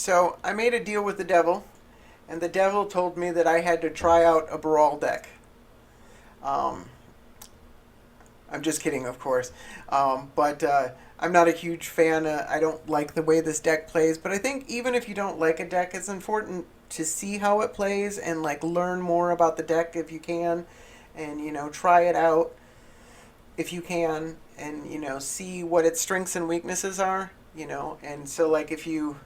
So I made a deal with the devil, and the devil told me that I had to try out a Baral deck. Um, I'm just kidding, of course. But I'm not a huge fan. I don't like the way this deck plays, but I think even if you don't like a deck, it's important to see how it plays and like learn more about the deck if you can, and try it out if you can, and see what its strengths and weaknesses are. And so like if you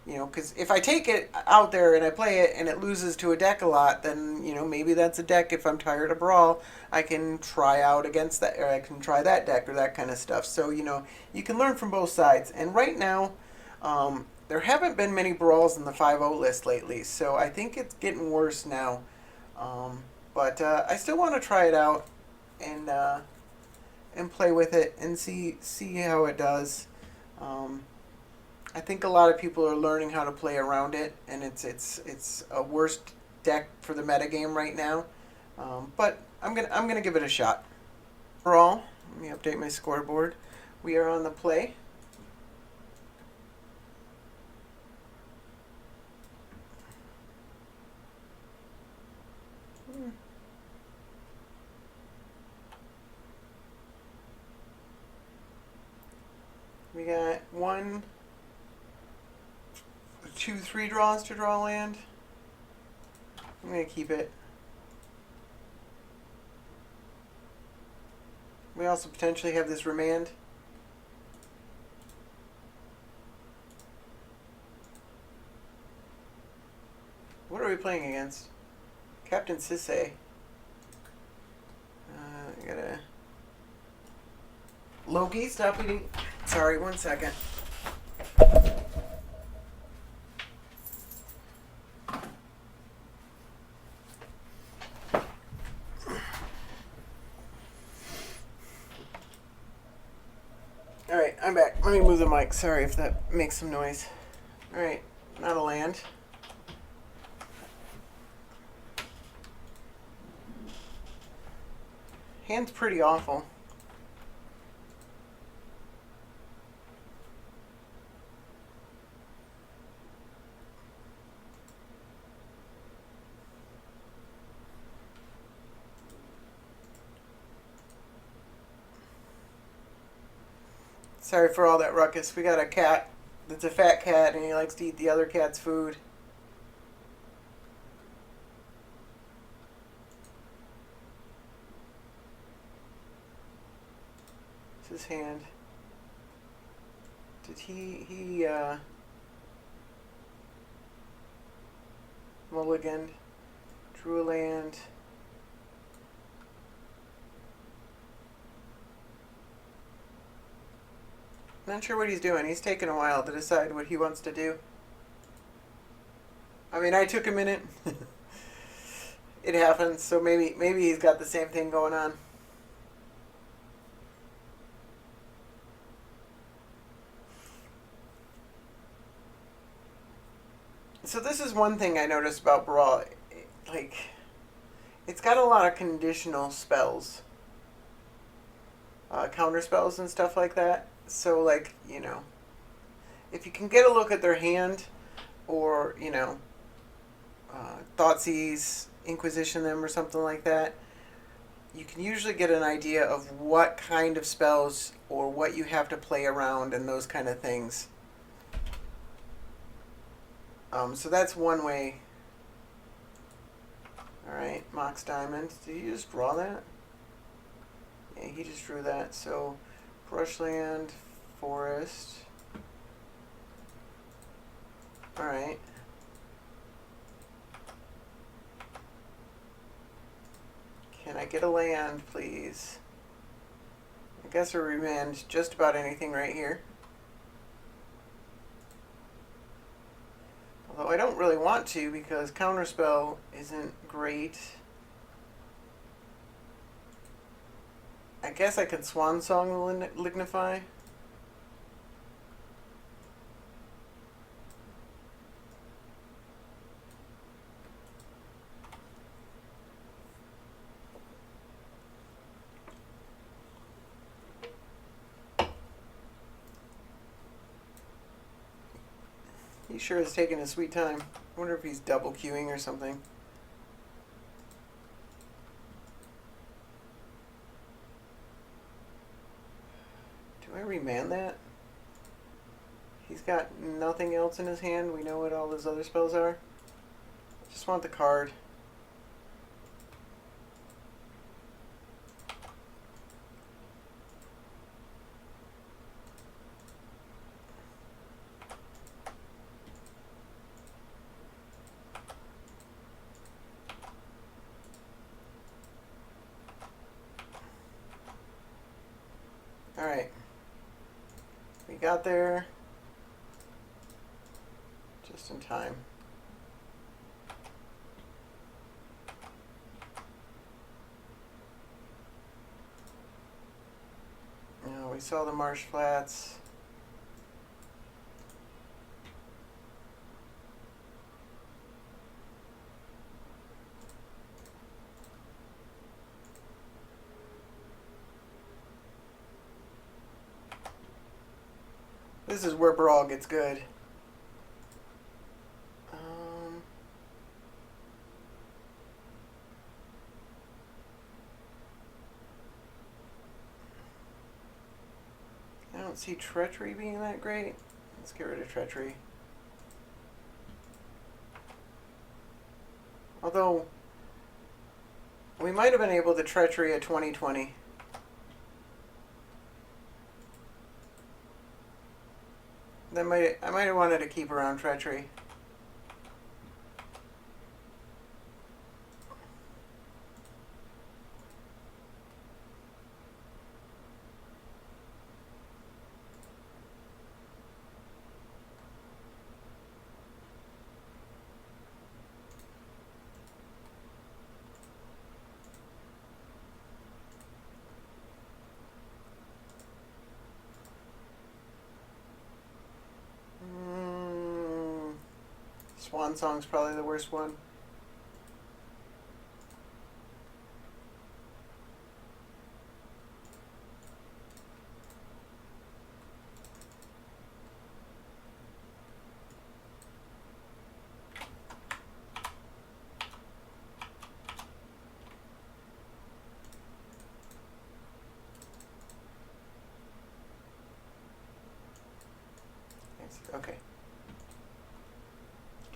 because if I take it out there and I play it and it loses to a deck a lot, then maybe that's a deck. If I'm tired of Brawl, I can try out against that, or I can try that deck or that kind of stuff. So you can learn from both sides. And right now, there haven't been many Brawls in the 5-0 list lately, so I think it's getting worse now. Um, but I still want to try it out and play with it and see how it does. Um, I think a lot of people are learning how to play around it, and it's a worst deck for the metagame right now. But I'm gonna give it a shot. Overall, let me update my scoreboard. We are on the play. We got 1, 2, 3 draws to draw land. I'm gonna keep it. We also potentially have this remand. What are we playing against? Captain Sisse. I gotta. Loki, stop eating. Sorry, 1 second. Alright, I'm back. Let me move the mic. Sorry if that makes some noise. Alright, not a land. Hand's pretty awful. Sorry for all that ruckus. We got a cat that's a fat cat and he likes to eat the other cat's food. It's his hand. Did he mulliganed, drew a land. Not sure what he's doing. He's taking a while to decide what he wants to do. I mean, I took a minute. It happens, so maybe he's got the same thing going on. So this is one thing I noticed about Brawl. Like, it's got a lot of conditional spells, counter spells and stuff like that. So like if you can get a look at their hand, or Thoughtseize, Inquisition them or something like that, you can usually get an idea of what kind of spells or what you have to play around and those kind of things. So that's one way. Alright, Mox Diamond. Did you just draw that? Yeah, he just drew that. So, Brushland, Forest. Alright. Can I get a land, please? I guess a remand just about anything right here. Although I don't really want to because Counterspell isn't great. I guess I could Swan Song Lignify. He sure is taking his sweet time. I wonder if he's double queuing or something. Do I remand that? He's got nothing else in his hand. We know what all his other spells are. I just want the card. Alright. We got there just in time. Now we saw the marsh flats. This is where Baral gets good. I don't see Treachery being that great. Let's get rid of Treachery. Although, we might have been able to Treachery at 2020. I might have wanted to keep around Treachery. Swan Song's probably the worst one. Okay.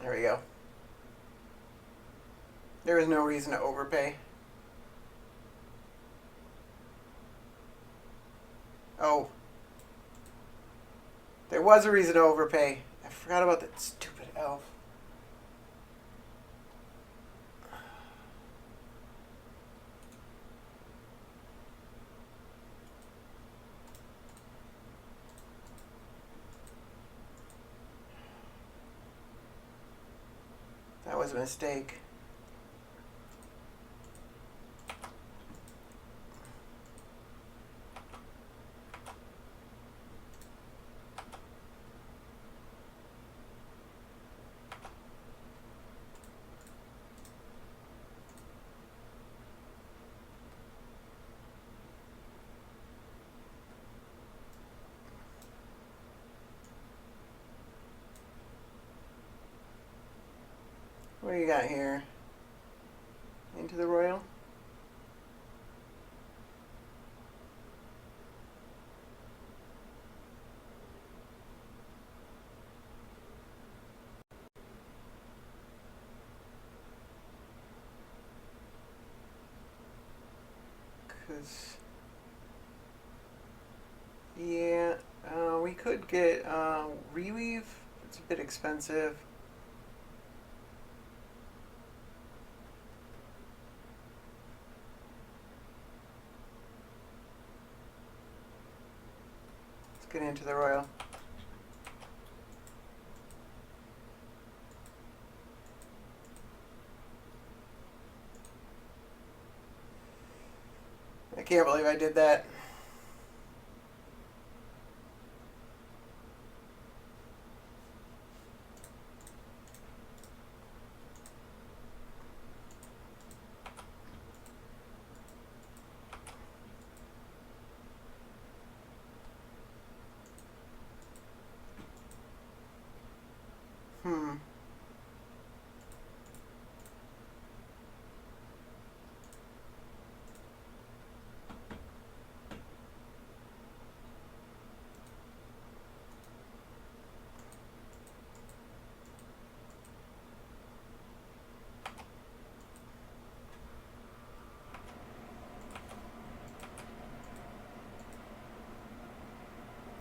There we go. There is no reason to overpay. Oh. There was a reason to overpay. I forgot about that stupid elf. That was a mistake. What do you got here? Into the Royal? Because, yeah, we could get Reweave. It's a bit expensive. Get into the Royal. I can't believe I did that.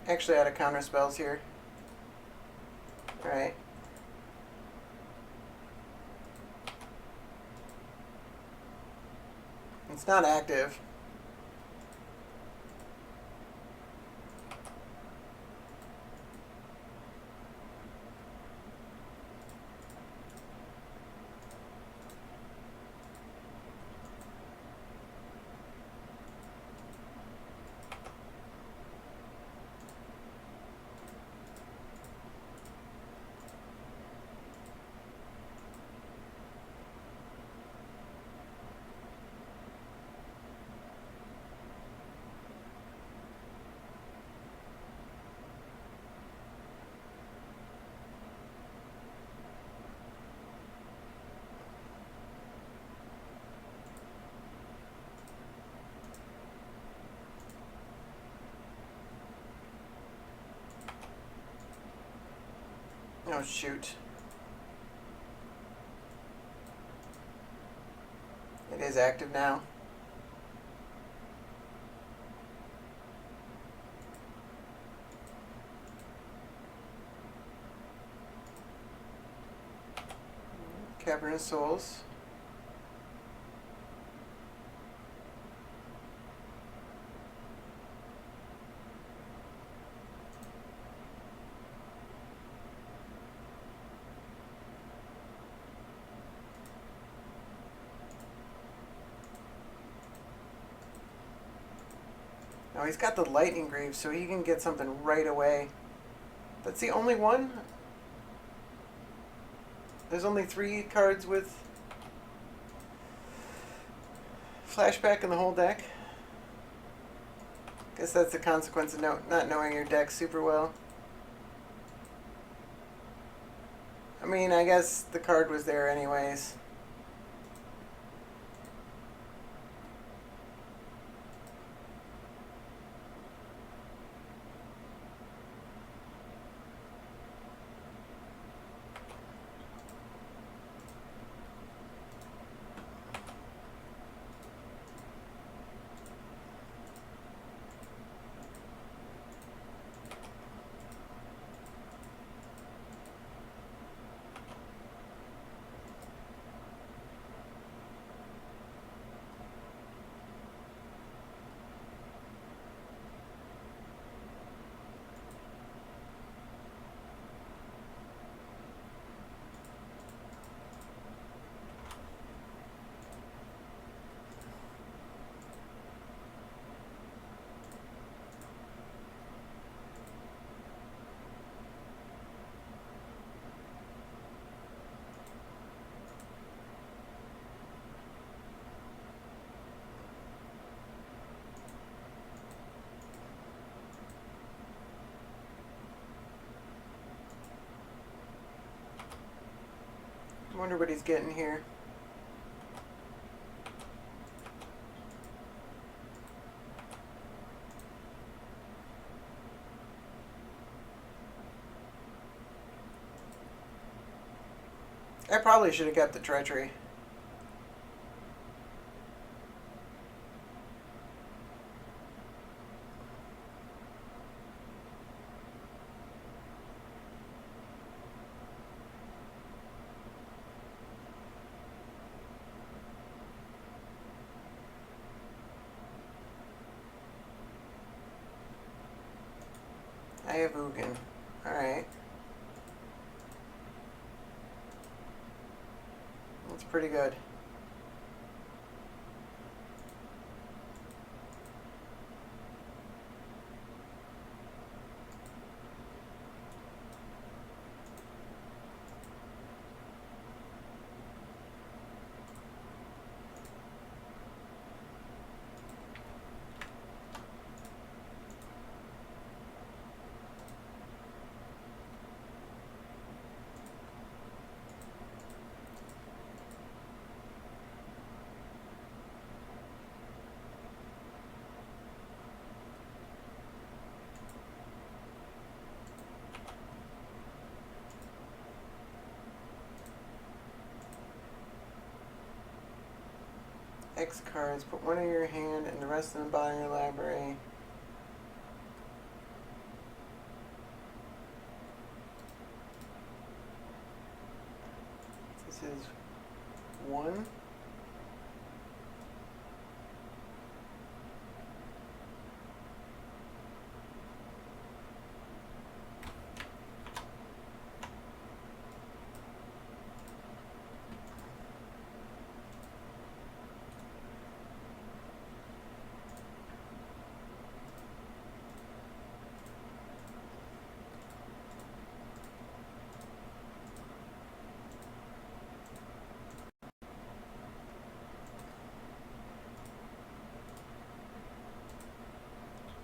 actually out of counter spells here. Alright. It's not active. Oh, shoot. It is active now. Cavernous Souls. Now he's got the Lightning Greaves, so he can get something right away. That's the only one? There's only 3 cards with flashback in the whole deck. Guess that's the consequence of not knowing your deck super well. I mean, I guess the card was there anyways. I wonder what he's getting here. I probably should have kept the Treachery. I have Ugin. Alright. That's pretty good. X cards, put one in your hand and the rest in the bottom of your library. This is 1.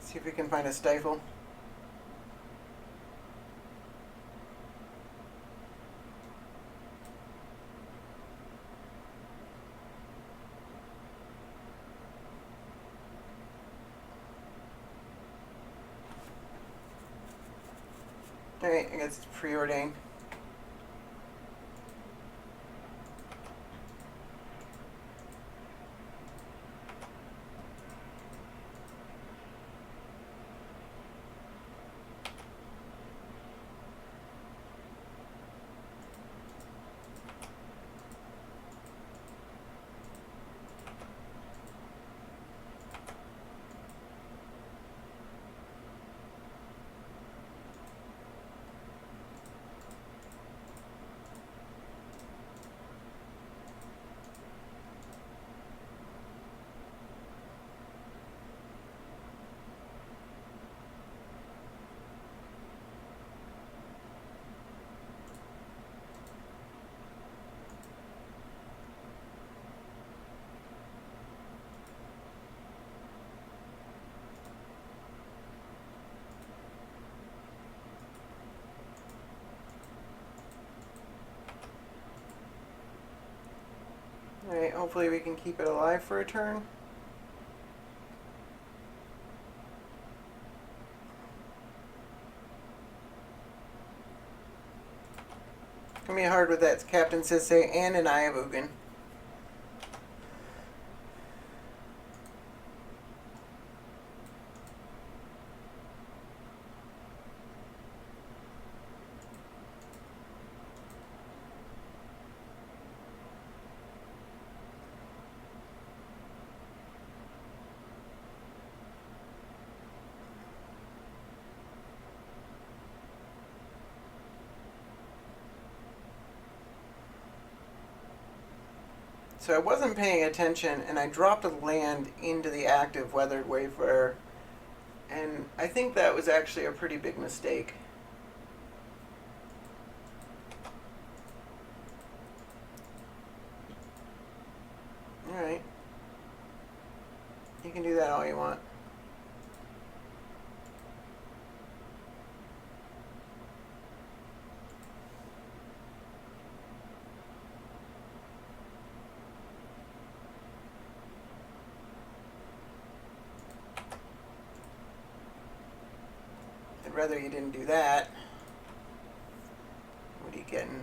See if we can find a stifle. Alright, I guess it's preordained. Alright, hopefully we can keep it alive for a turn. It's gonna be hard with that Captain Sisay and an Eye of Ugin. So I wasn't paying attention, and I dropped a land into the active Weathered Wayfarer, and I think that was actually a pretty big mistake. Alright. You can do that all you want. I'd rather you didn't do that. What are you getting?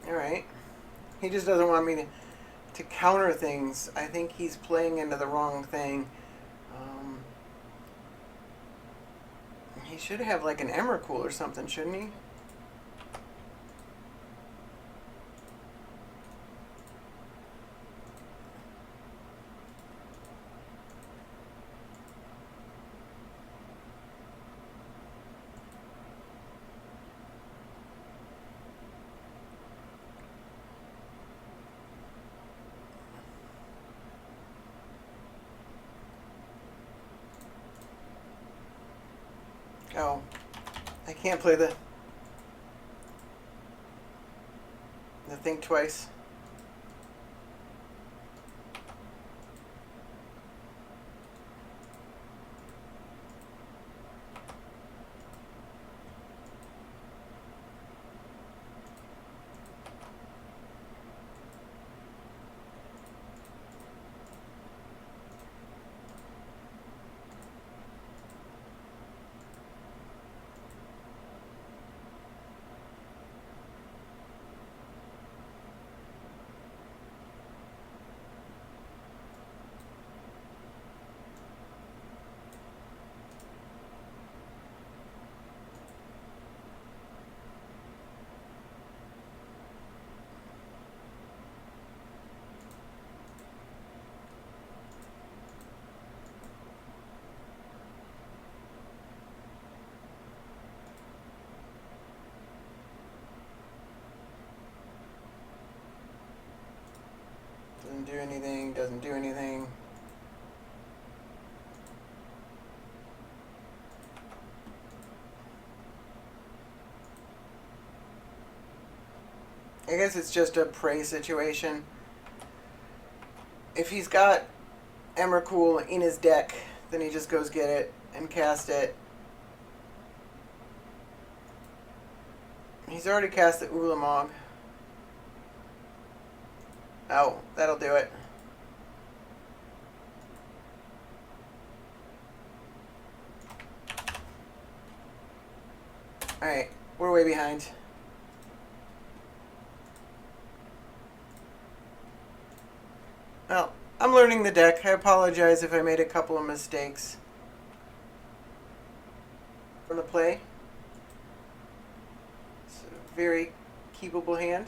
Alright. He just doesn't want me to counter things. I think he's playing into the wrong thing. He should have like an Emrakul or something, shouldn't he? Oh, I can't play the think twice. I guess it's just a prey situation. If he's got Emrakul in his deck, then he just goes get it and cast it. He's already cast the Ulamog. Oh, that'll do it. Alright, we're way behind. Well, I'm learning the deck. I apologize if I made a couple of mistakes. From the play. It's a very keepable hand.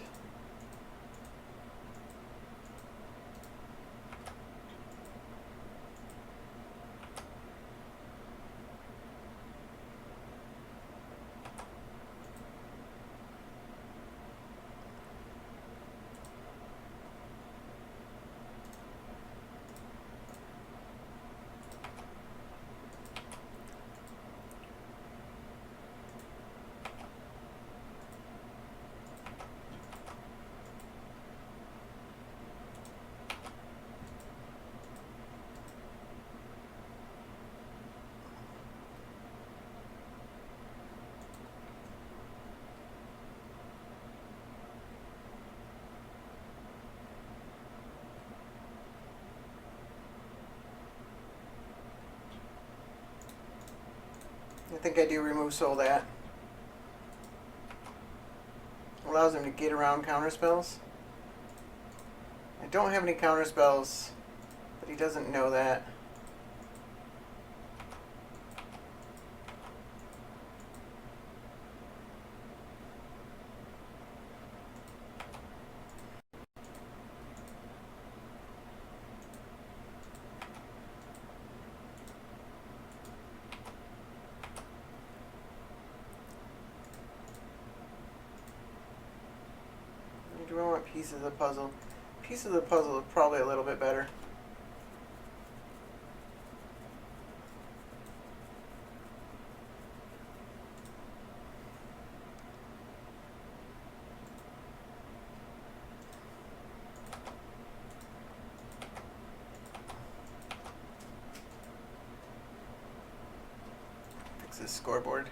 I think I do remove Soul that. Allows him to get around counter spells. I don't have any counter spells, but he doesn't know that. Do I want pieces of the puzzle? Piece of the puzzle is probably a little bit better. Fix this scoreboard.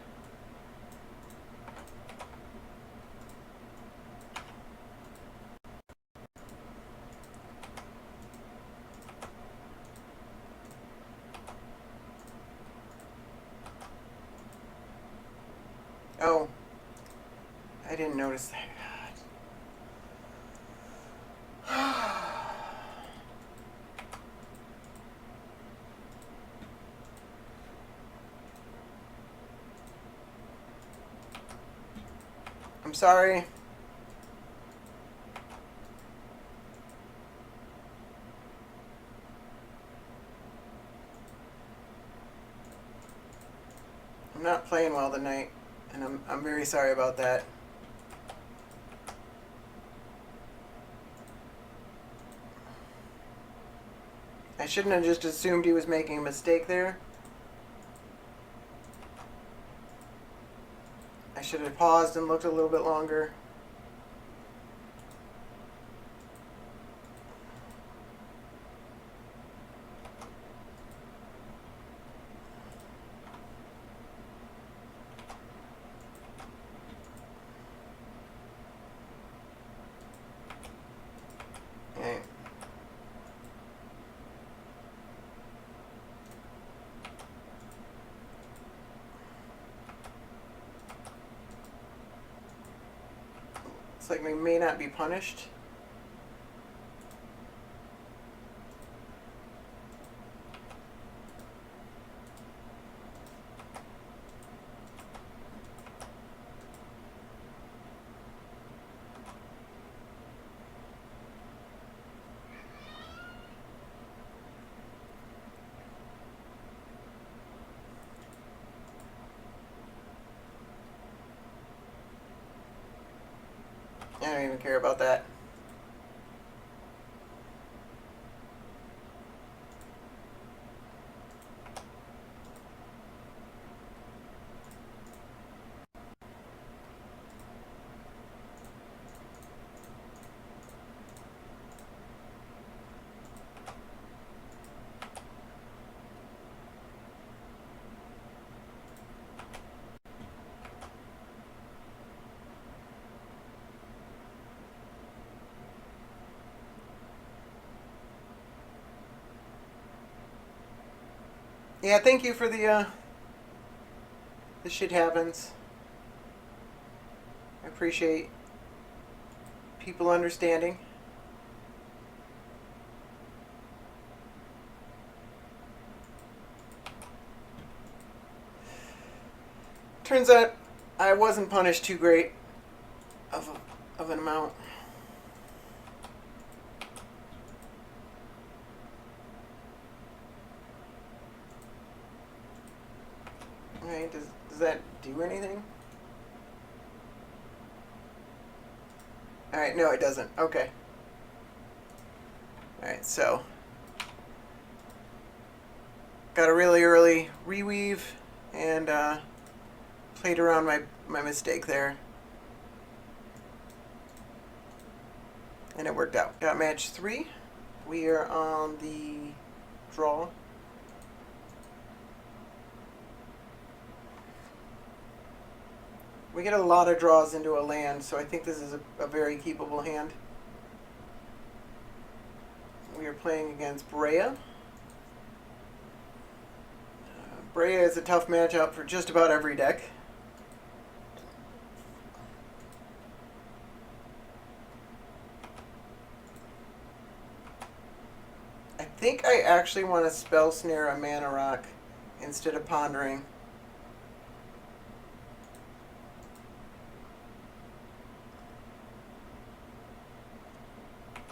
Oh, I didn't notice that. I'm sorry. I'm not playing well tonight, and I'm very sorry about that. I shouldn't have just assumed he was making a mistake there. I should have paused and looked a little bit longer. Okay. It's like we may not be punished. I don't even care about that. Yeah, thank you for the shit happens. I appreciate people understanding. Turns out I wasn't punished too great of an amount. Alright, does that do anything? Alright, no it doesn't. Okay. Alright, so got a really early reweave and played around my mistake there. And it worked out. Got match 3. We are on the draw. We get a lot of draws into a land, so I think this is a very keepable hand. We are playing against Brea. Brea is a tough matchup for just about every deck. I think I actually want to spell snare a mana rock instead of pondering.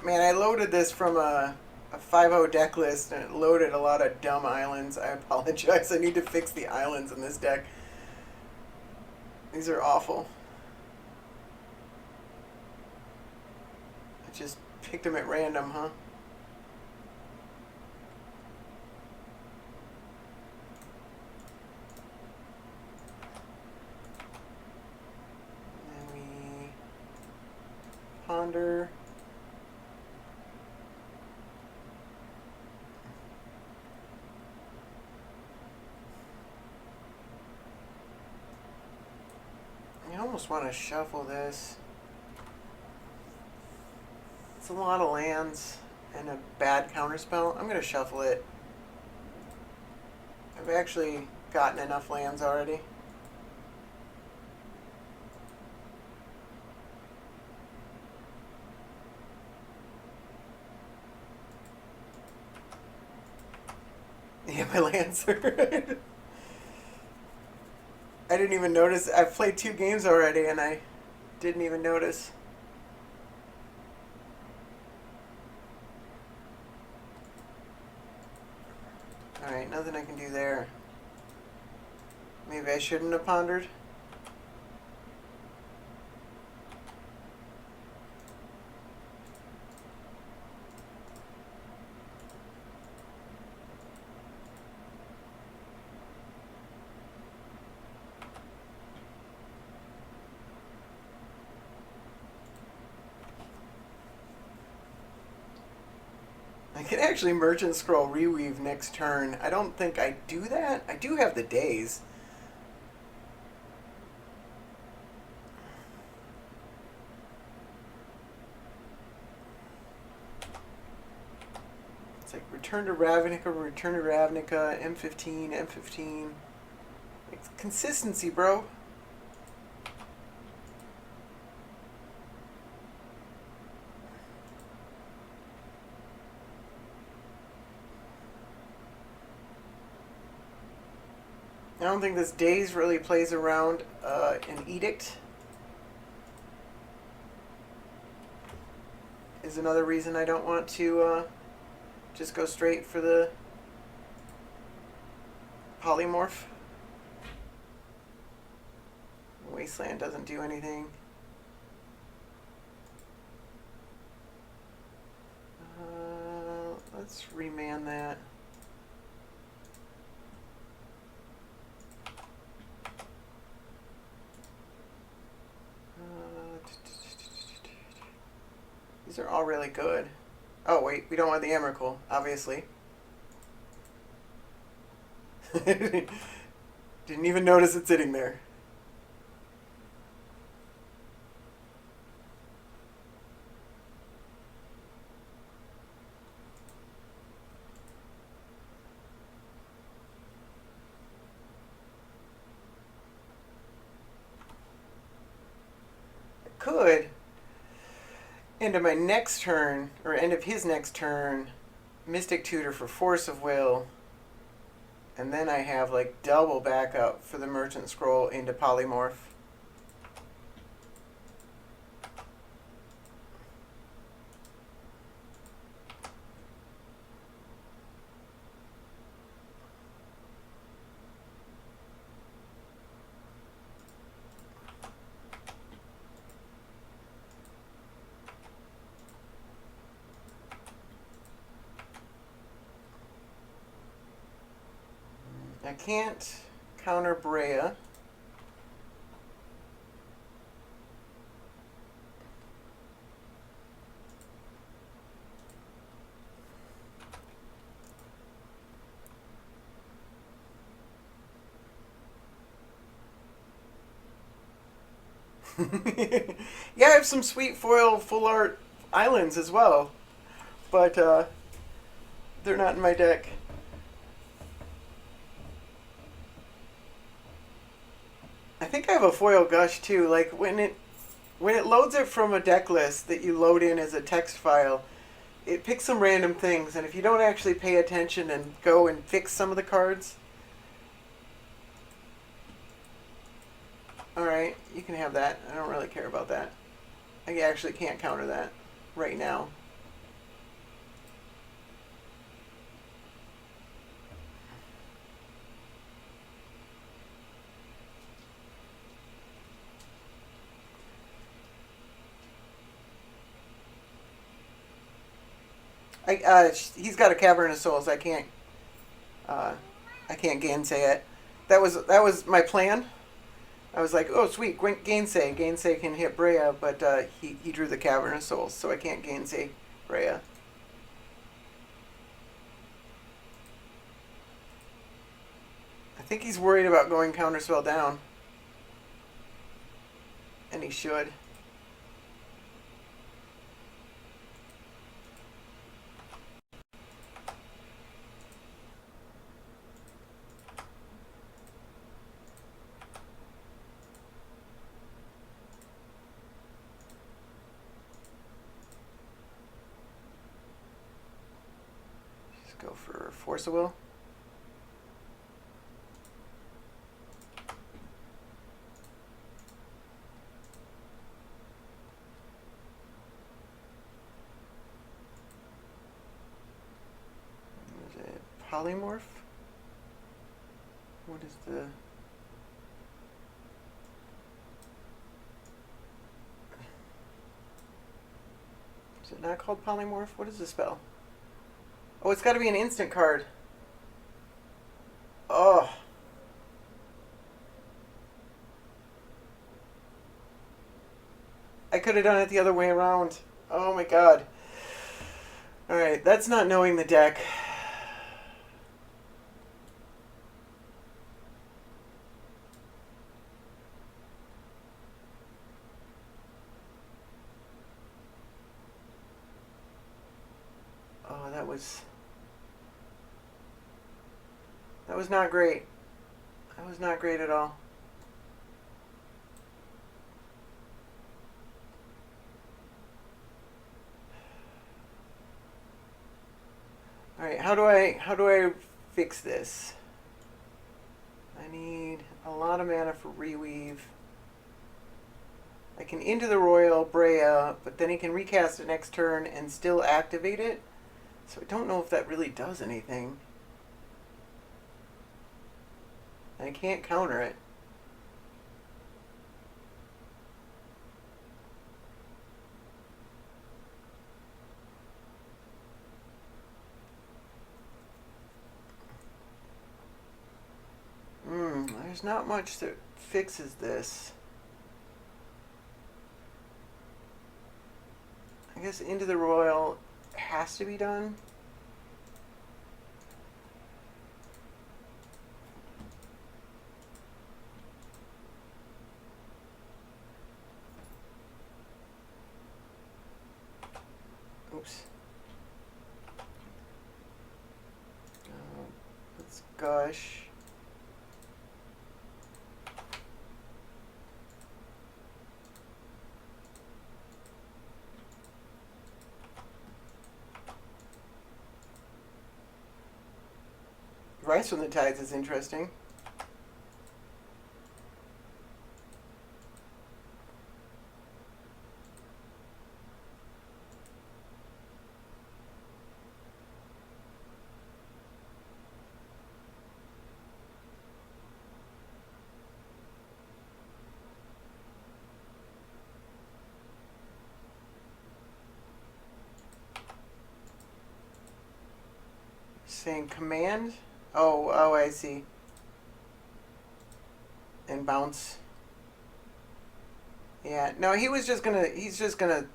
Man, I loaded this from a 5-0 deck list and it loaded a lot of dumb islands. I apologize. I need to fix the islands in this deck. These are awful. I just picked them at random, huh? And then we ponder. I almost want to shuffle this. It's a lot of lands and a bad counterspell. I'm going to shuffle it. I've actually gotten enough lands already. Yeah, my lands are... I didn't even notice. I've played 2 games already and I didn't even notice. Alright, nothing I can do there. Maybe I shouldn't have pondered. I can actually Merchant Scroll Reweave next turn. I don't think I do that. I do have the days. It's like Return to Ravnica, M15, M15. It's consistency, bro. I don't think this days really plays around an edict. Is another reason I don't want to just go straight for the polymorph. Wasteland doesn't do anything. Let's remand that. These are all really good. Oh wait, we don't want the Emrakul, obviously. Didn't even notice it sitting there. could, end of my next turn, or end of his next turn, Mystic Tutor for Force of Will, and then I have like double backup for the Merchant Scroll into Polymorph. I can't counter Brea. Yeah, I have some sweet foil full art islands as well, but they're not in my deck. I think I have a foil gush too. Like when it loads it from a deck list that you load in as a text file, it picks some random things, and if you don't actually pay attention and go and fix some of the cards, all right, you can have that. I don't really care about that. I actually can't counter that right now. He's got a Cavern of Souls. Uh, I can't gainsay it. That was my plan. I was like, oh sweet, gainsay. Gainsay can hit Brea, but he drew the Cavern of Souls, so I can't gainsay Brea. I think he's worried about going Counterspell down, and he should. Just go for Force of Will. Is it Polymorph? What is the... Is it not called Polymorph? What is the spell? Oh, it's got to be an instant card. Oh. I could have done it the other way around. Oh my god. Alright, that's not knowing the deck. Oh, that was not great. That was not great at all. All right, how do I fix this? I need a lot of mana for Reweave. I can Into the Royal Brea, but then he can recast it next turn and still activate it. So I don't know if that really does anything. And I can't counter it. There's not much that fixes this. I guess Into the Royal has to be done. Oops. Let's gush. Rise from the Tides is interesting. Saying command. Oh, I see. And bounce. Yeah, no, he's just gonna,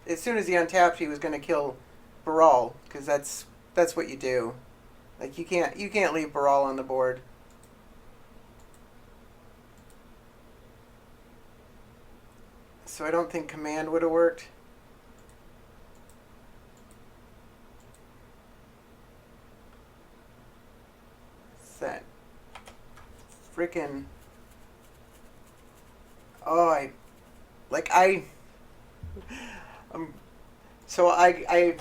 as soon as he untapped, he was gonna kill Baral, because that's what you do. Like, you can't leave Baral on the board. So I don't think command would have worked. What's that? Frickin'. Oh, like I, um, so I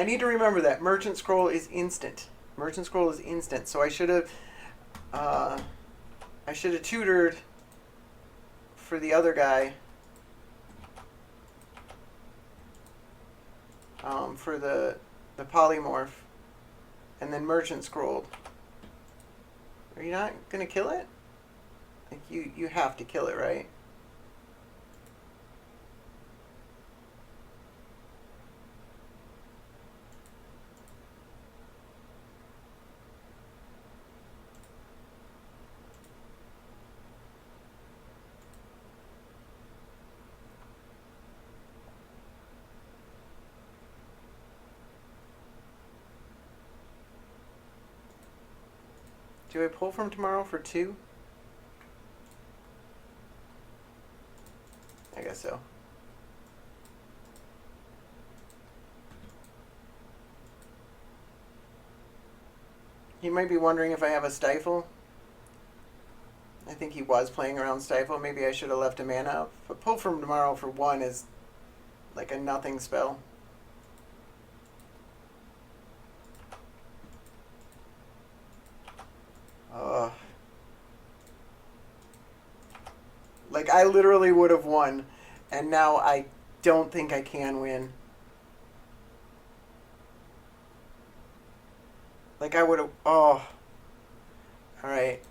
need to remember that Merchant Scroll is instant. Merchant Scroll is instant. So uh, I should have tutored for the other guy. For the polymorph, and then Merchant Scrolled. Are you not gonna kill it? Like you have to kill it, right? Do I pull from tomorrow for 2? I guess so. He might be wondering if I have a Stifle. I think he was playing around Stifle. Maybe I should have left a mana up. But pull from tomorrow for 1 is like a nothing spell. Ugh. Like, I literally would have won, and now I don't think I can win. Like, I would have. Oh. Alright.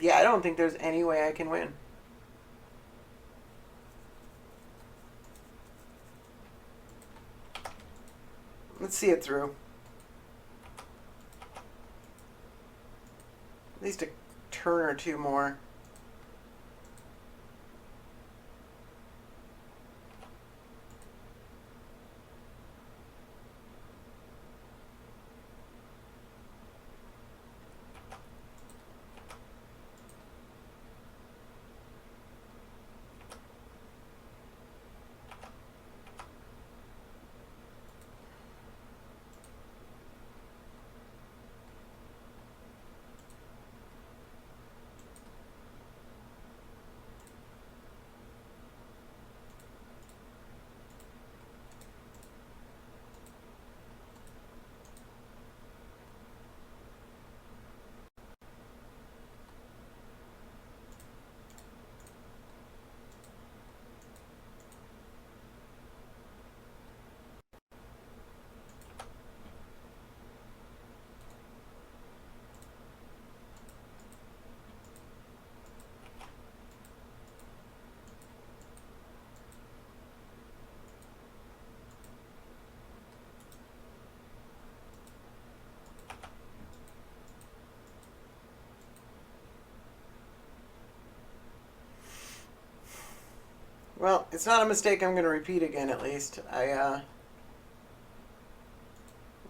Yeah, I don't think there's any way I can win. Let's see it through. At least a turn or 2 more. Well, it's not a mistake I'm going to repeat again, at least. I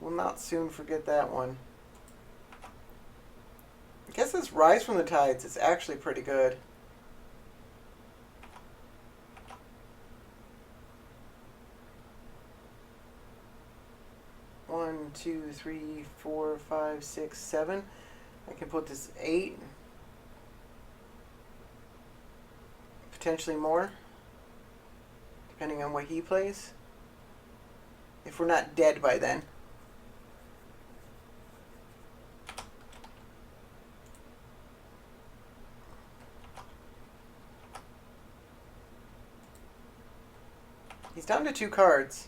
will not soon forget that one. I guess this Rise from the Tides is actually pretty good. One, two, three, 4, 5, 6, 7. I can put this 8. Potentially more, depending on what he plays. If we're not dead by then. He's down to 2 cards.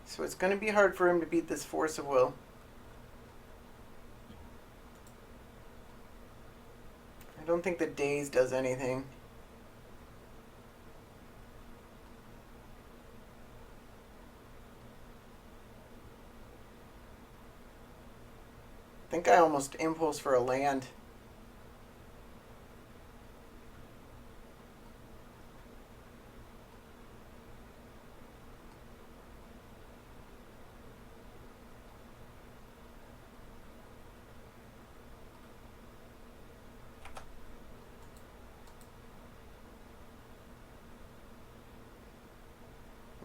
So it's going to be hard for him to beat this Force of Will. I don't think the Daze does anything. I think I almost impulse for a land.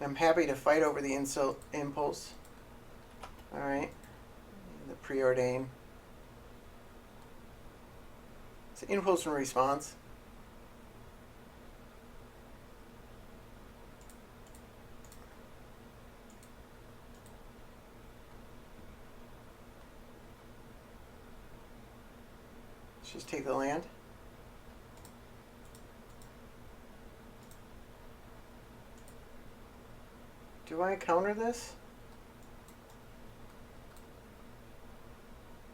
I'm happy to fight over the impulse. Alright. The preordain. It's an impulse and response. Let's just take the land. Do I counter this?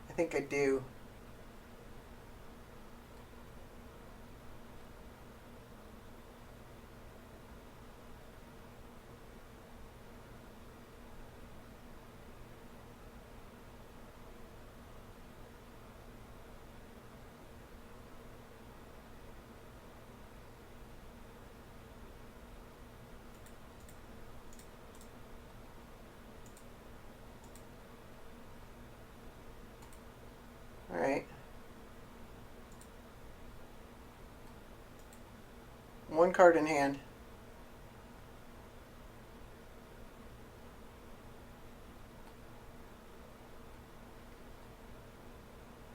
I think I do. Alright. 1 card in hand.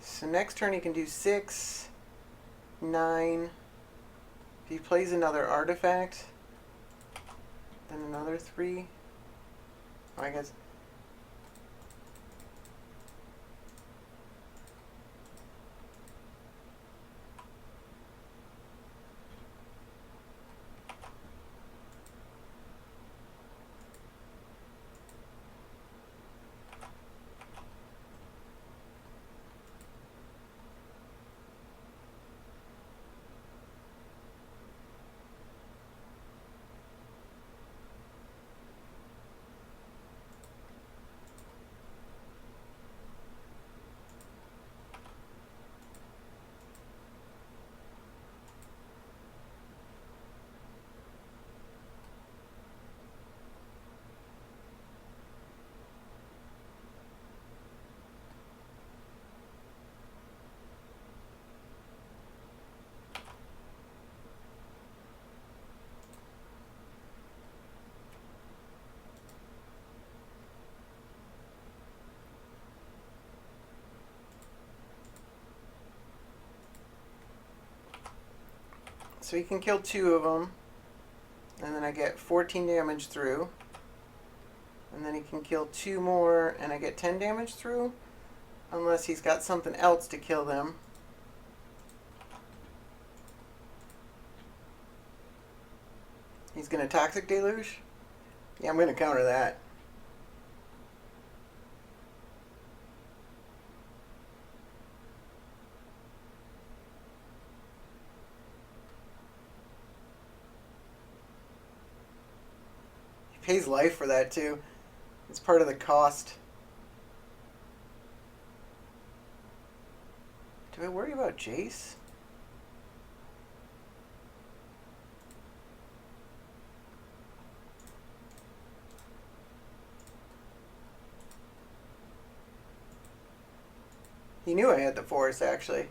So next turn he can do 6, 9. If he plays another artifact, then another 3. Oh, I guess. So he can kill 2 of them. And then I get 14 damage through. And then he can kill 2 more and I get 10 damage through. Unless he's got something else to kill them. He's going to Toxic Deluge? Yeah, I'm going to counter that. He pays life for that too. It's part of the cost. Do I worry about Jace? He knew I had the Force, actually.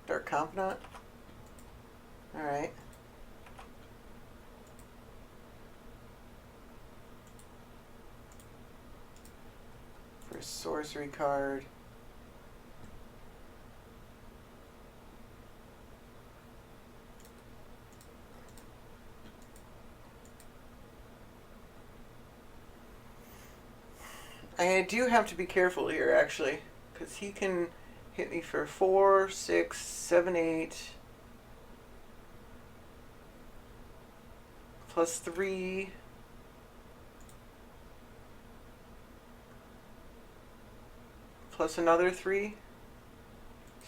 Dark Confidant? Alright. For a sorcery card. I do have to be careful here, actually, because he can hit me for 4, 6, 7, 8, plus 3, plus another 3.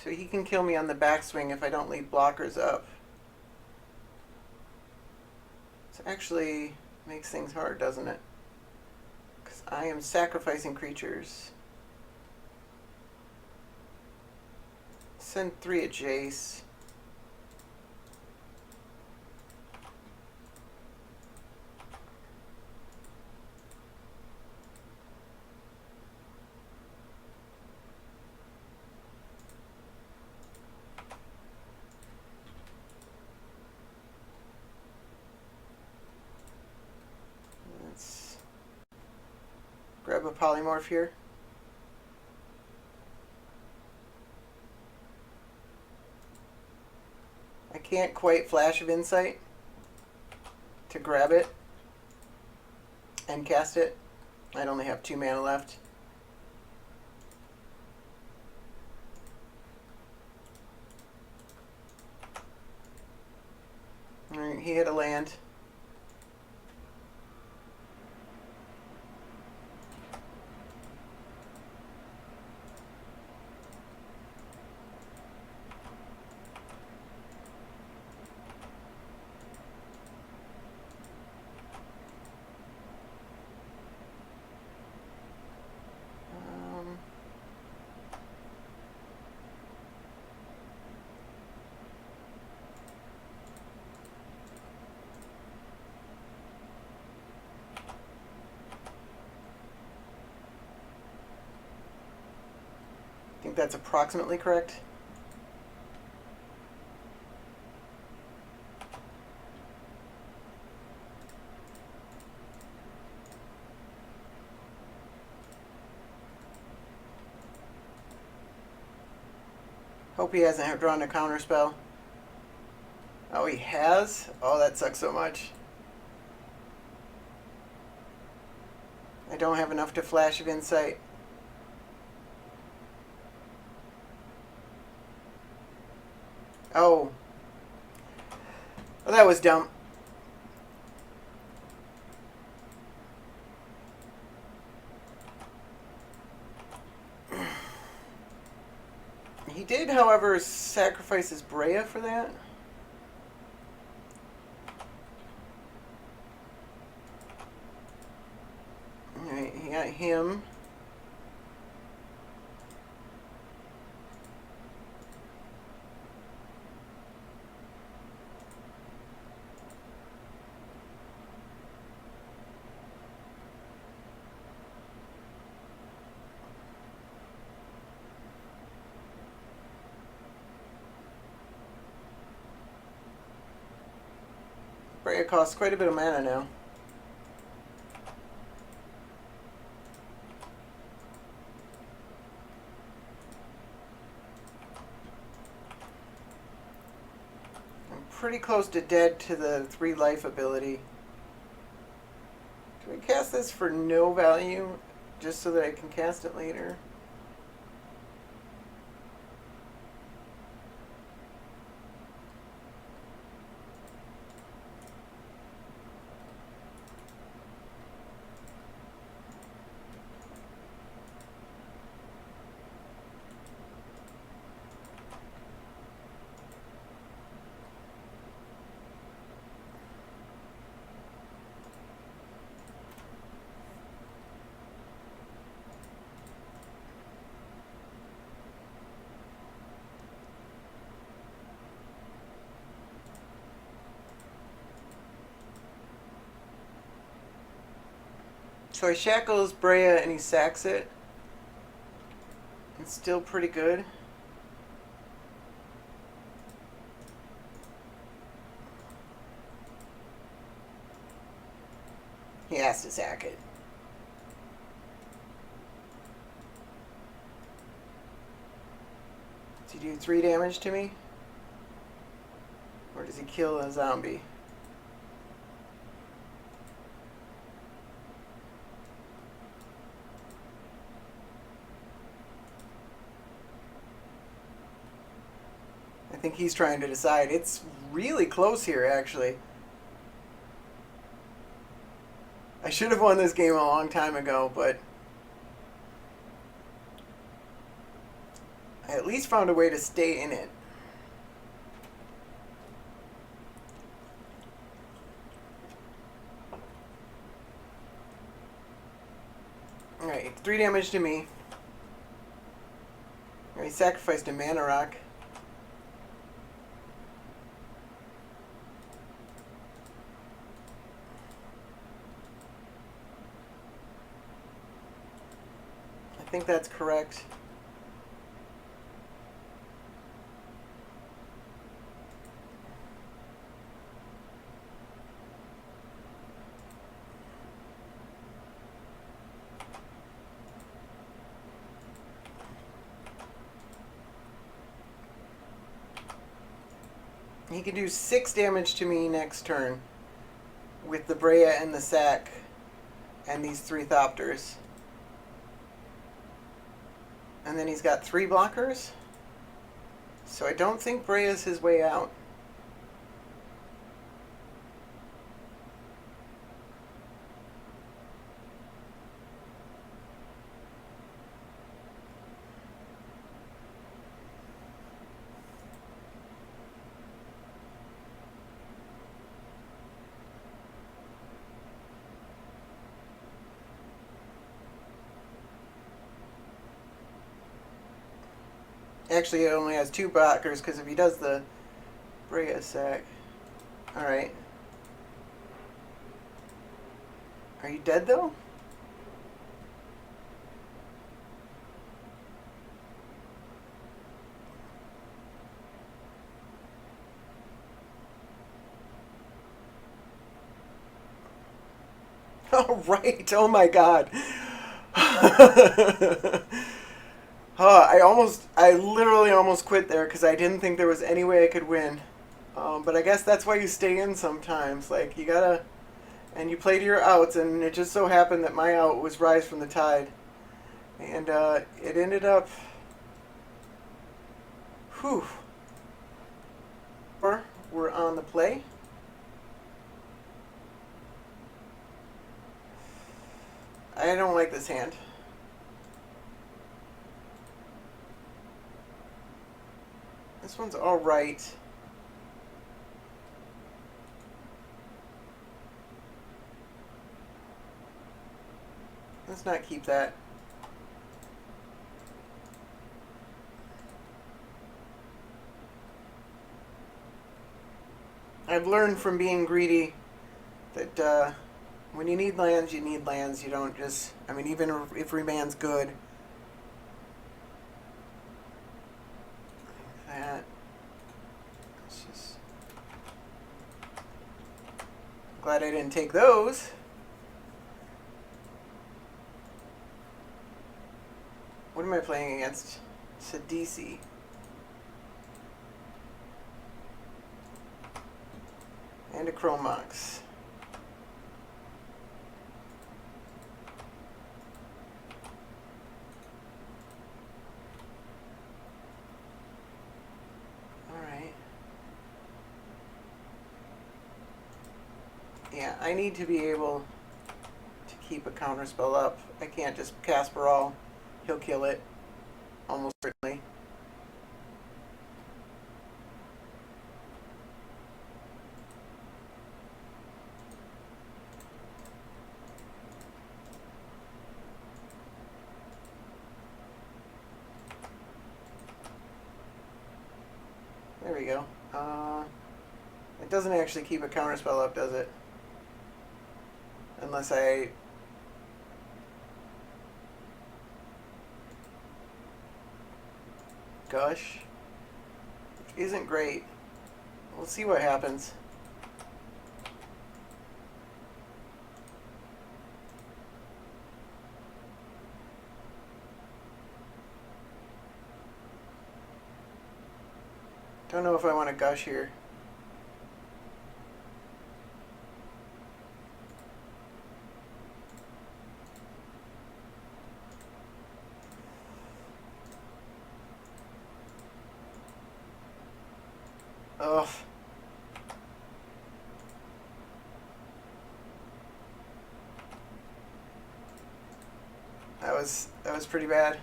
So he can kill me on the backswing if I don't leave blockers up. This actually makes things hard, doesn't it? Because I am sacrificing creatures. Send 3 at Jace. Let's grab a polymorph here. I can't quite Flash of Insight to grab it and cast it. I'd only have 2 mana left. Alright, he hit a land. I think that's approximately correct. Hope he hasn't drawn a counter spell. Oh, he has? Oh, that sucks so much. I don't have enough to Flash of Insight. Oh. Well, that was dumb. He did, however, sacrifice his Brea for that. Alright, he got him. Brea costs quite a bit of mana now. I'm pretty close to dead to the 3 life ability. Do I cast this for no value, just so that I can cast it later? So he shackles Brea and he sacks it. It's still pretty good. He has to sack it. Does he do 3 damage to me? Or does he kill a zombie? think he's trying to decide. It's really close here, actually. I should have won this game a long time ago, but I at least found a way to stay in it. Alright, 3 damage to me. Alright, sacrificed a mana rock. I think that's correct. He can do 6 damage to me next turn with the Brea and the sack and these 3 Thopters. And then he's got 3 blockers. So I don't think Brea's his way out. Actually, it only has 2 blockers because if he does the Brea sack. Alright. Are you dead though? Alright, oh my god. I literally almost quit there because I didn't think there was any way I could win. But I guess that's why you stay in sometimes. Like, you gotta... And you play to your outs, and it just so happened that my out was Rise from the Tide. And it ended up... Whew. We're on the play. I don't like this hand. This one's alright. Let's not keep that. I've learned from being greedy that when you need lands, you need lands. You don't just... I mean, even if Remand's good... That... It's just... Glad I didn't take those. What am I playing against? Sidisi. And a Chromox. Alright. Yeah, I need to be able to keep a counterspell up. I can't just cast Baral. He'll kill it. Almost certainly. There we go. It doesn't actually keep a counterspell up, does it? Unless I... Gush. Which isn't great. We'll see what happens. Don't know if I want to gush here. that was pretty bad.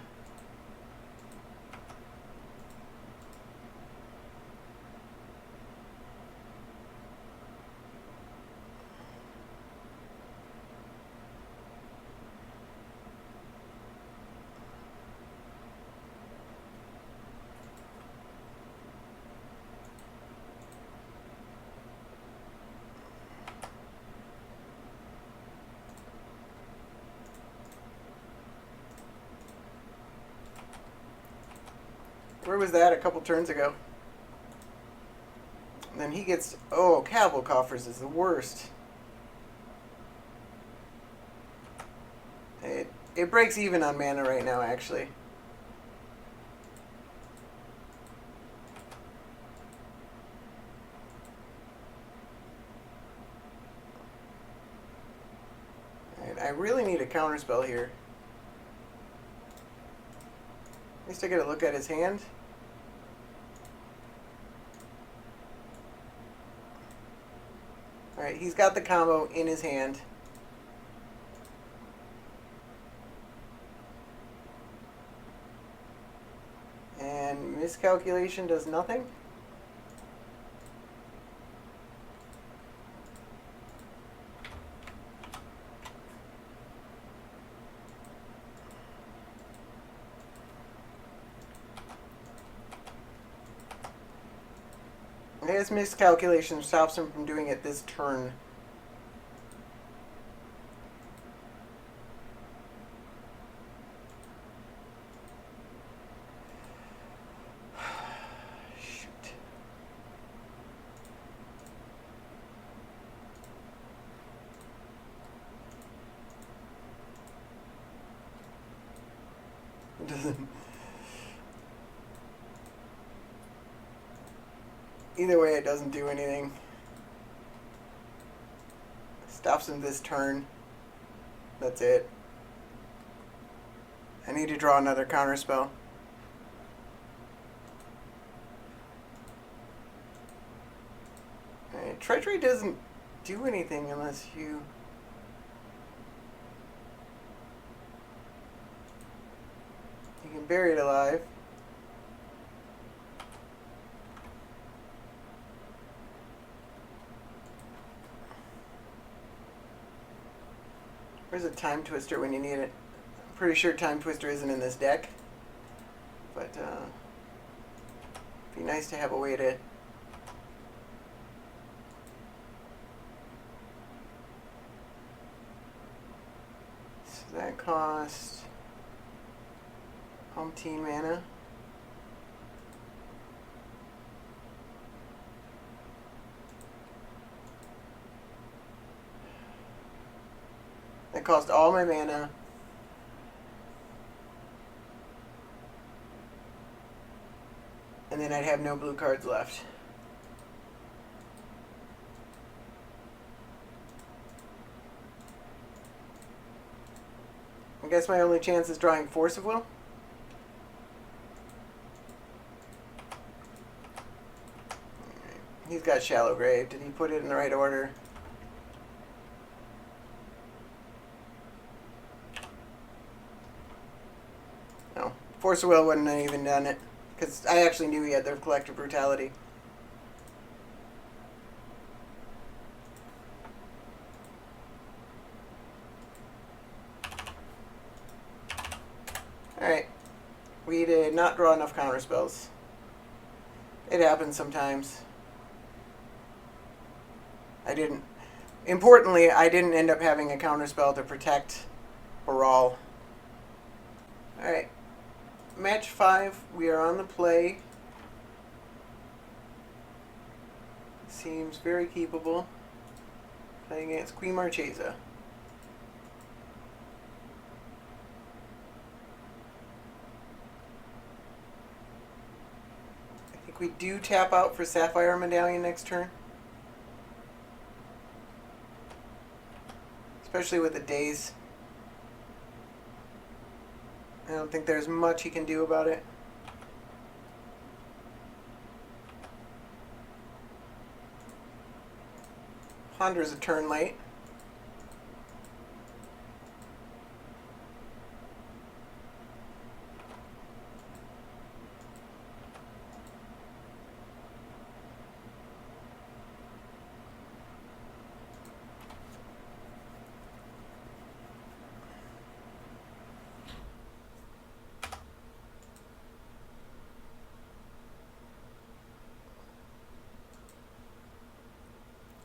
Where was that a couple turns ago? And then he gets... Oh, Cavil Coffers is the worst. It breaks even on mana right now, actually. And I really need a counterspell here. At least I get a look at his hand. Alright, he's got the combo in his hand. And miscalculation does nothing. His miscalculation stops him from doing it this turn. Shoot. It doesn't... Either way, it doesn't do anything. Stops him this turn. That's it. I need to draw another counterspell. Alright, Treachery doesn't do anything unless you... You can bury it alive. Where's a Time Twister when you need it? I'm pretty sure Time Twister isn't in this deck. But, it'd be nice to have a way to... So that cost... umpteen mana. That cost all my mana. And then I'd have no blue cards left. I guess my only chance is drawing Force of Will. He's got Shallow Grave. Did he put it in the right order? No. Force of Will wouldn't have even done it. Because I actually knew he had the Collective Brutality. Alright. We did not draw enough counterspells. It happens sometimes. I didn't. Importantly, I didn't end up having a counterspell to protect Baral. Alright. Match 5. We are on the play. Seems very keepable. Playing against Queen Marchesa. I think we do tap out for Sapphire Medallion next turn. Especially with the days. I don't think there's much he can do about it. Hondra's a turn late.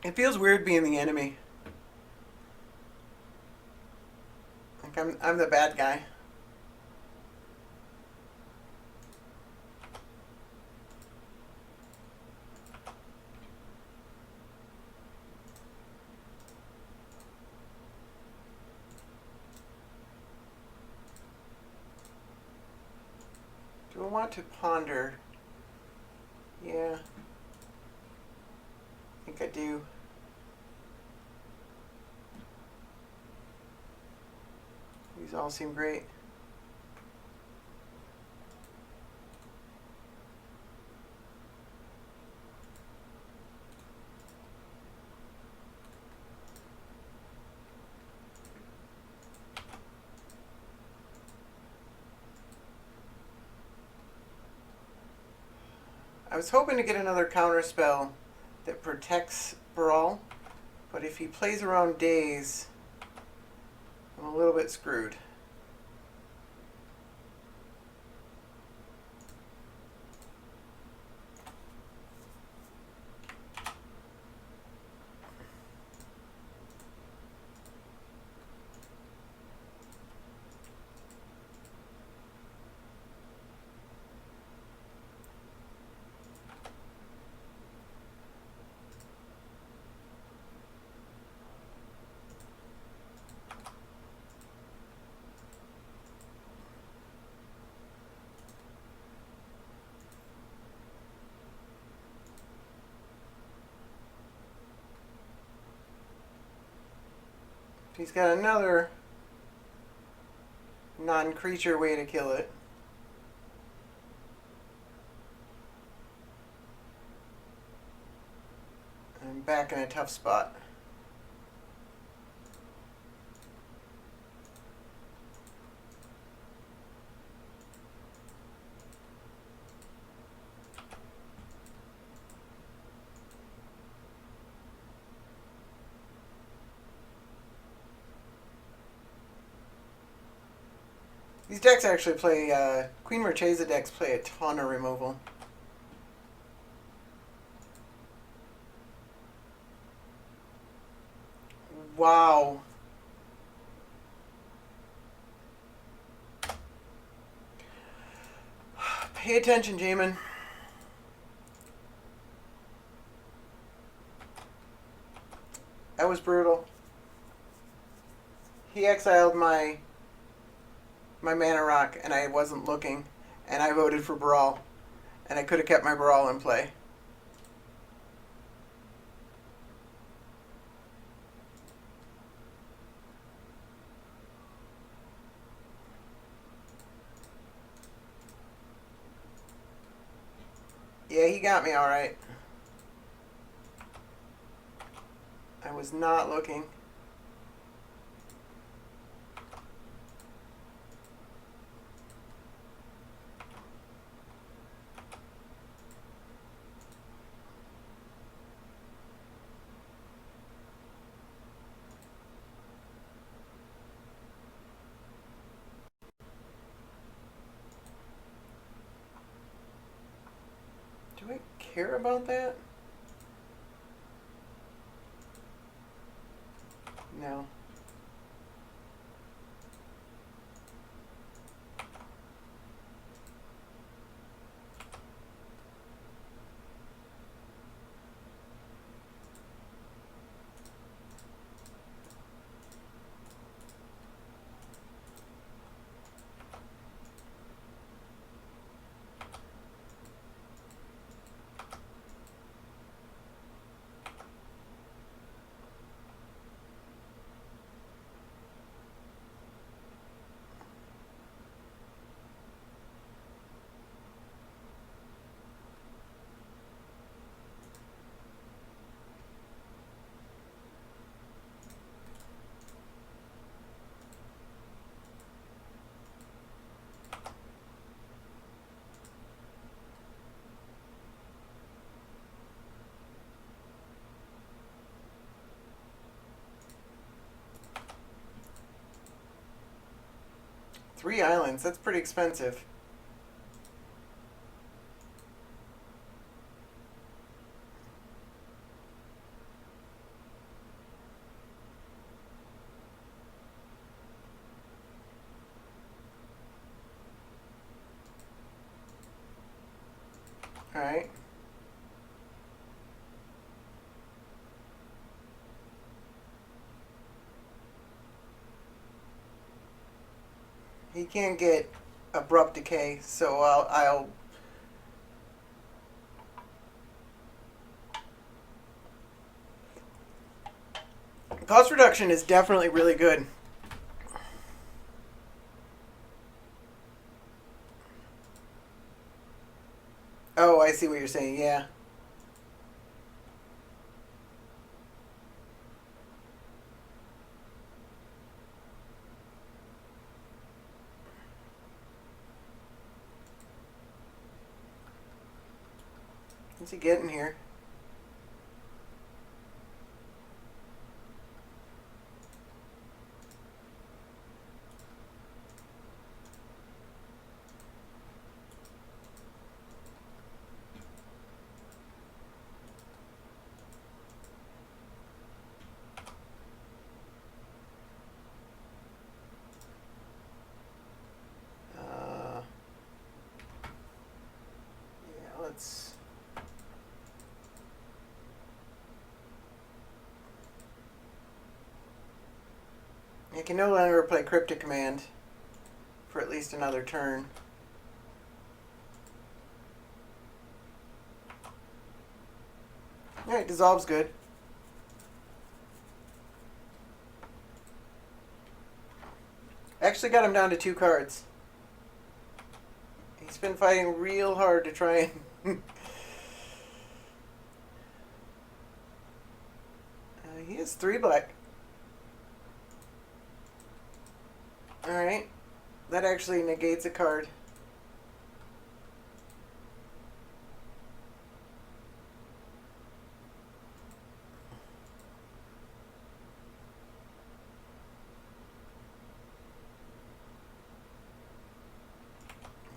It feels weird being the enemy. Like I'm the bad guy. Do I want to ponder? Yeah, I think I do. These all seem great. I was hoping to get another counter spell that protects Baral, but if he plays around Daze, I'm a little bit screwed. He's got another non-creature way to kill it. I'm back in a tough spot. These decks actually play, Queen Marchesa decks play a ton of removal. Wow. Pay attention, Jamin. That was brutal. He exiled my mana rock, and I wasn't looking, and I voted for Baral, and I could have kept my Baral in play. Yeah, he got me all right. I was not looking. Do I care about that? No. Three islands, that's pretty expensive. All right. He can't get abrupt decay, so I'll cost reduction is definitely really good. Oh, I see what you're saying. Yeah. What's he getting here? Uh, yeah, let's. I can no longer play Cryptic Command for at least another turn. Alright, Dissolve's good. Actually got him down to 2 cards. He's been fighting real hard to try and... he is 3 black. Alright. That actually negates a card.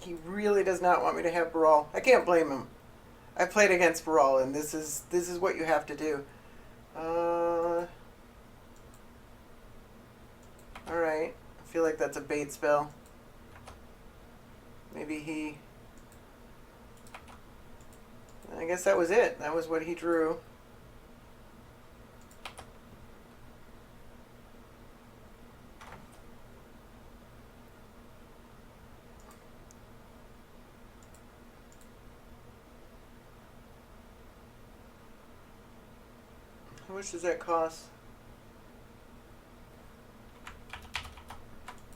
He really does not want me to have Baral. I can't blame him. I played against Baral, and this is what you have to do. Alright. I feel like that's a bait spell. Maybe he... I guess that was it. That was what he drew. How much does that cost?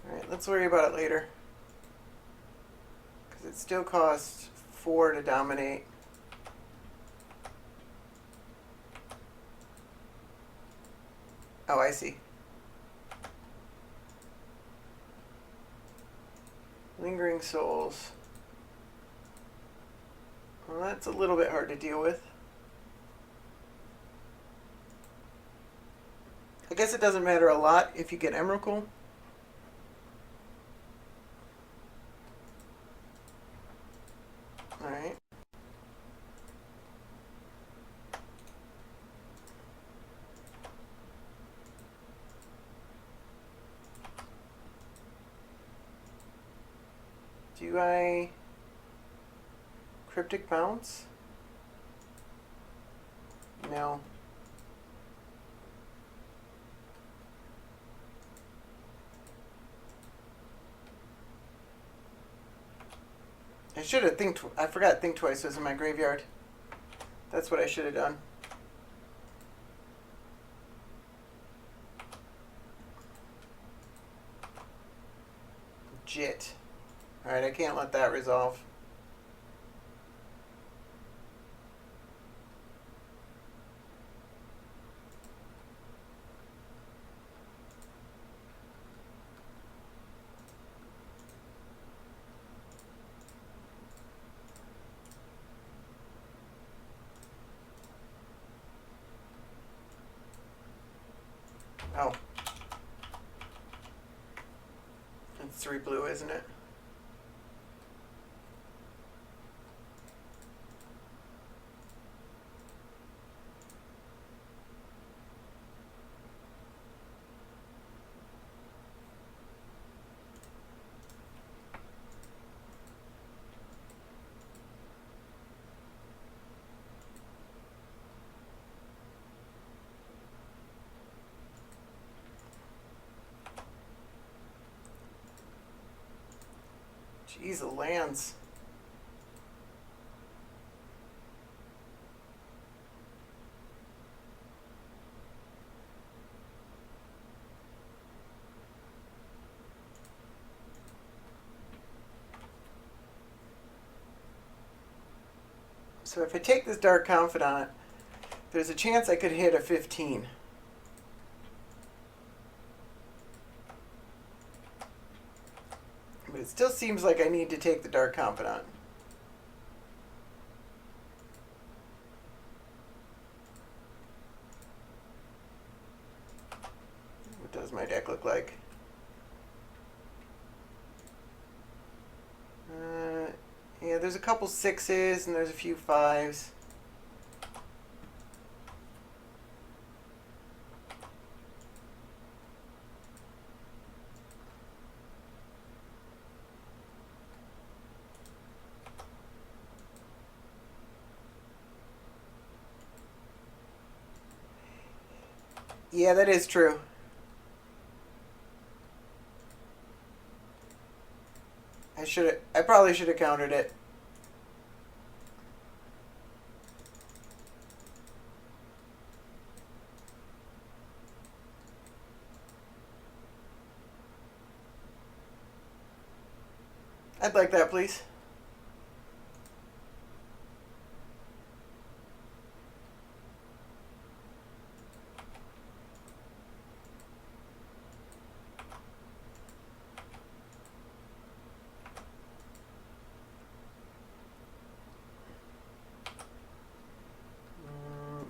Alright, let's worry about it later. Because it still costs 4 to dominate. Oh, I see. Lingering Souls. Well, that's a little bit hard to deal with. I guess it doesn't matter a lot if you get Emrakul. Alright. Do I... Cryptic Bounce? No. I should have I forgot Think Twice was in my graveyard. That's what I should have done. Jit. Alright, I can't let that resolve. Oh. It's 3 blue, isn't it? Jeez, the lands. So if I take this Dark Confidant, there's a chance I could hit a 15. But it still seems like I need to take the Dark Confidant. What does my deck look like? Yeah, there's a couple 6s and there's a few 5s. Yeah, that is true. I probably should have countered it. I'd like that, please.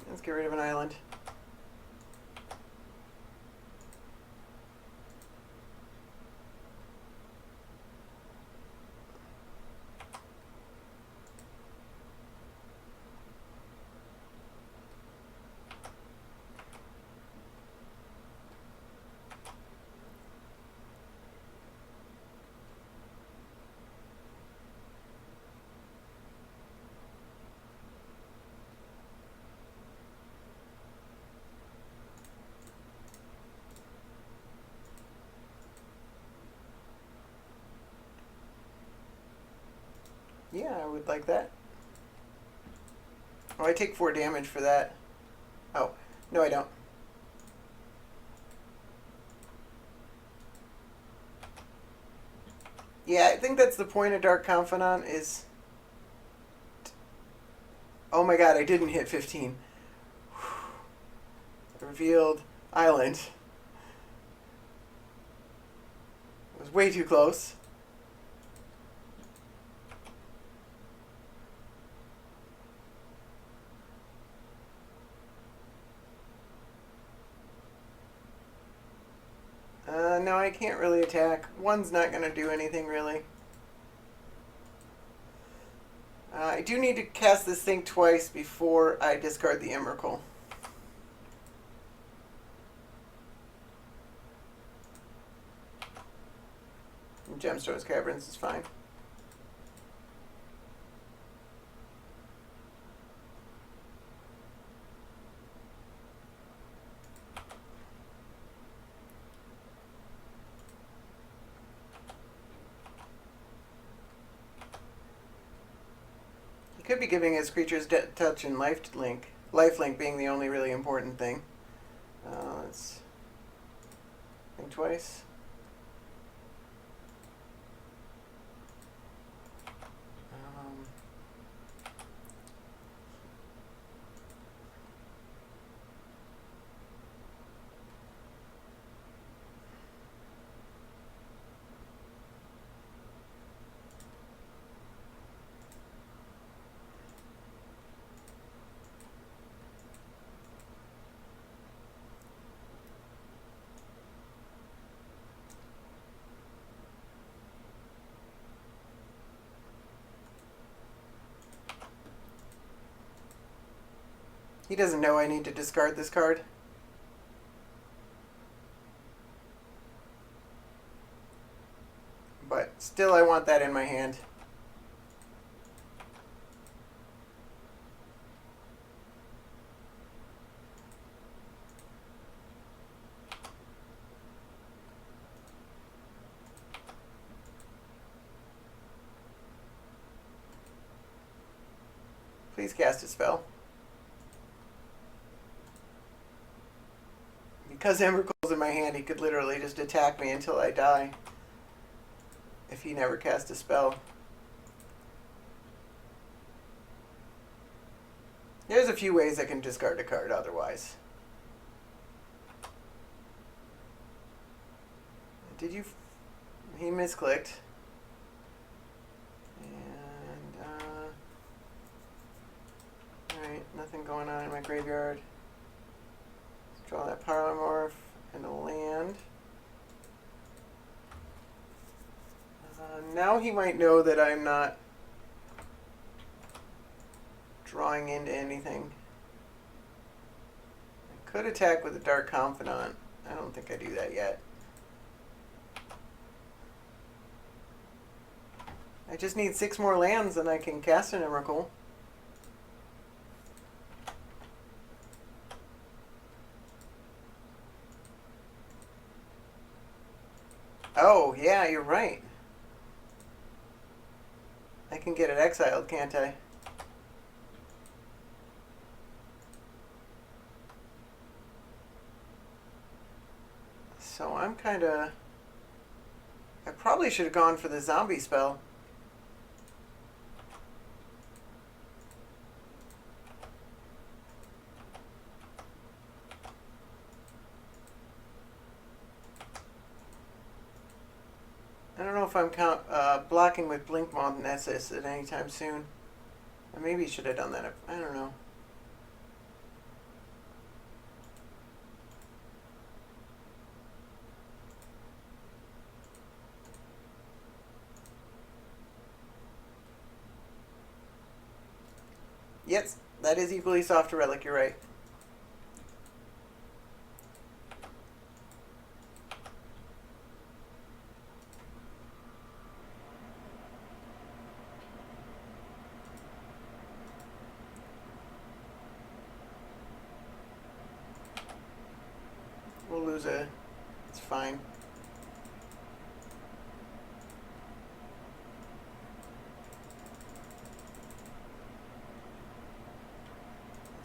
Let's get rid of an island. Yeah, I would like that. Oh, I take 4 damage for that. Oh, no I don't. Yeah, I think that's the point of Dark Confidant is... Oh my god, I didn't hit 15. Revealed island. It was way too close. No, I can't really attack. One's not going to do anything, really. I do need to cast this thing twice before I discard the Emrakul. Gemstones Caverns is fine. He could be giving his creatures touch and lifelink. Lifelink being the only really important thing. Let's think twice. He doesn't know I need to discard this card. But still I want that in my hand. Please cast a spell. Because Emrakul's in my hand, he could literally just attack me until I die. If he never cast a spell. There's a few ways I can discard a card otherwise. Did you... He misclicked. And, alright, nothing going on in my graveyard. Let's draw that Polymorph and a land. Now he might know that I'm not drawing into anything. I could attack with a Dark Confidant. I don't think I do that yet. I just need 6 more lands and I can cast an Emrakul. Oh, yeah, you're right. I can get it exiled, can't I? So I'm kind of... I probably should have gone for the zombie spell. I don't know if I'm blocking with Blink Moth Nessus at any time soon. Or maybe you should have done that. I don't know. Yes, that is equally soft to Relic, you're right. We'll lose a... It's fine.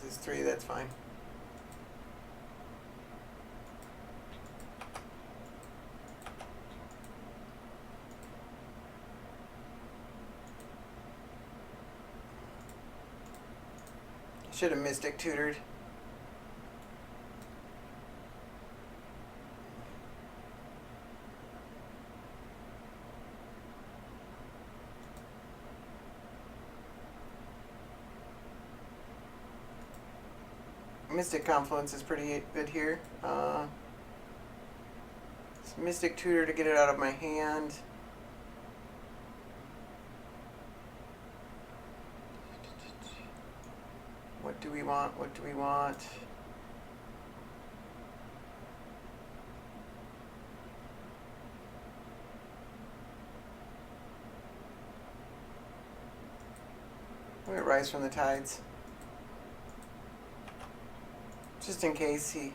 This is 3, that's fine. Should have Mystic Tutored. Mystic Confluence is pretty good here. Mystic Tutor to get it out of my hand. What do we want? What do we want? I'm gonna Rise from the Tides. Just in case he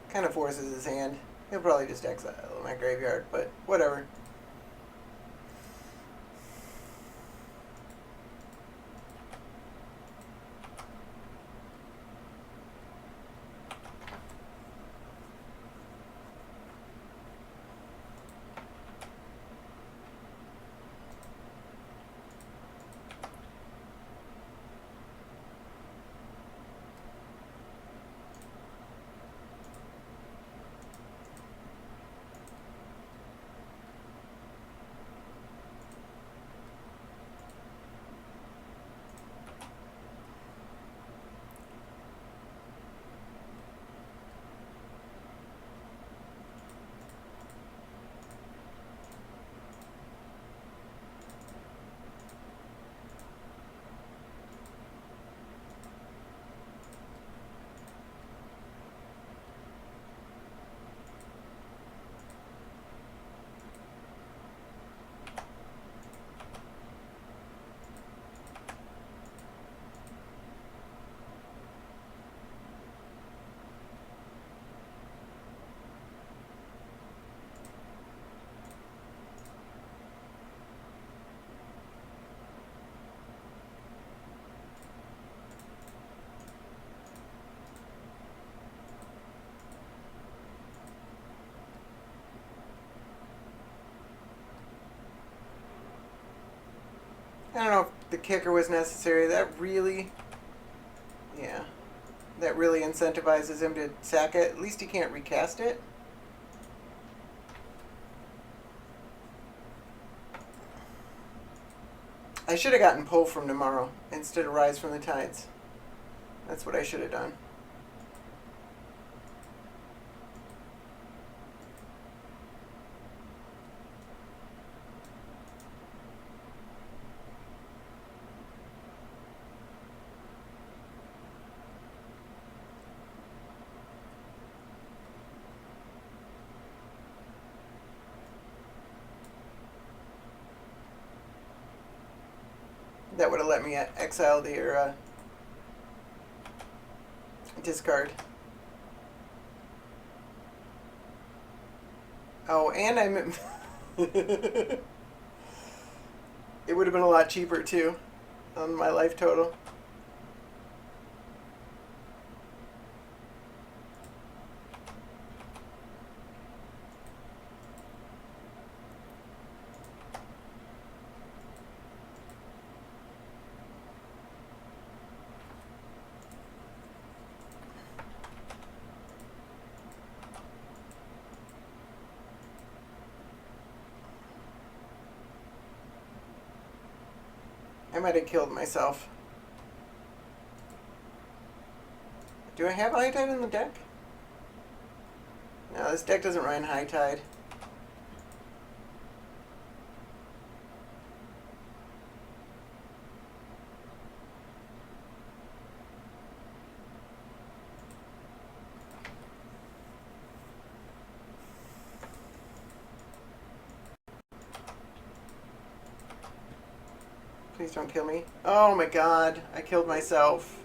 kind of forces his hand. He'll probably just exile my graveyard, but whatever. I don't know if the kicker was necessary. That really, yeah, that really incentivizes him to sack it. At least he can't recast it. I should have gotten pull from tomorrow instead of rise from the tides. That's what I should have done. That would have let me exile the discard. Oh, and I'm. It would have been a lot cheaper too on my life total. I might have killed myself. Do I have high tide in the deck? No, this deck doesn't run high tide. Please don't kill me. Oh my god, I killed myself.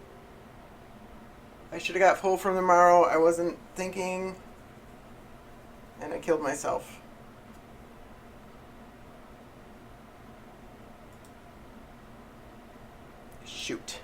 I should have got full from tomorrow. I wasn't thinking. And I killed myself. Shoot.